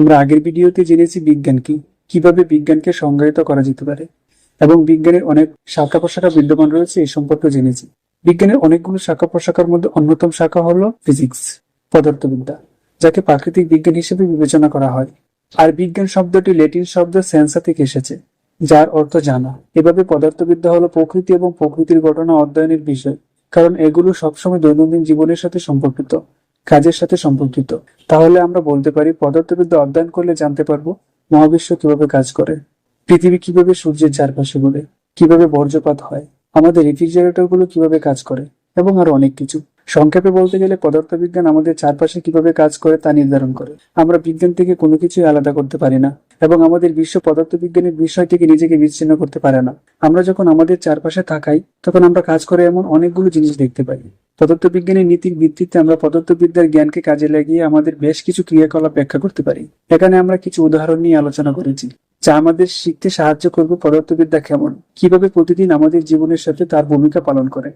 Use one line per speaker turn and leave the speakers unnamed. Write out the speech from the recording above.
আমরা আগের ভিডিওতে জেনেছি বিজ্ঞান কি, কিভাবে বিজ্ঞানকে সংজ্ঞায়িত করা যেতে পারে, এবং বিজ্ঞানের অনেক শাখা প্রশাখা বিদ্যমান রয়েছে এই সম্পর্কে জেনেছি। বিজ্ঞানের অনেকগুলো শাখা প্রশাখার মধ্যে অন্যতম শাখা হলো ফিজিক্স, পদার্থবিদ্যা, যাকে প্রাকৃতিক বিজ্ঞান হিসেবে বিবেচনা করা হয়। আর বিজ্ঞান শব্দটি ল্যাটিন শব্দ সেন্সা থেকে এসেছে, যার অর্থ জানা। এভাবে পদার্থবিদ্যা হলো প্রকৃতি এবং প্রকৃতির ঘটনা অধ্যয়নের বিষয়, কারণ এগুলো সবসময় দৈনন্দিন জীবনের সাথে সম্পর্কিত, কাজের সাথে সম্পর্কিত। তাহলে আমরা বলতে পারি পদার্থবিদ্যা অধ্যয়ন করলে জানতে পারবো মহাবিশ্ব কিভাবে কাজ করে, পৃথিবী কিভাবে সূর্যের চারপাশে ঘুরে, কিভাবে বর্জ্যপাত হয়, আমাদের রেফ্রিজারেটর গুলো কিভাবে কাজ করে, এবং আরো অনেক কিছু। সংক্ষেপে বলতে গেলে পদার্থবিজ্ঞান আমাদের চারপাশে কিভাবে কাজ করে তা নির্ধারণ করে। আমরা বিজ্ঞান থেকে কোনো কিছুই আলাদা করতে পারি না, এবং আমাদের বিশ্ব পদার্থবিজ্ঞানের বিষয় থেকে নিজেকে বিচ্ছিন্ন করতে পারে না। আমরা যখন আমাদের চারপাশে তাকাই তখন আমরা কাজ করে এমন অনেকগুলো জিনিস দেখতে পাই। পদার্থবিজ্ঞানের নীতির ভিত্তিতে আমরা পদার্থবিদ্যার জ্ঞানকে কাজে লাগিয়ে আমাদের বেশ কিছু ক্রিয়াকলাপ ব্যাখ্যা করতে পারি। এখানে আমরা কিছু উদাহরণ নিয়ে আলোচনা করেছি, যা আমাদের শিখতে সাহায্য করবে পদার্থবিদ্যা কেমন, কিভাবে প্রতিদিন আমাদের জীবনের সাথে তার ভূমিকা পালন করে।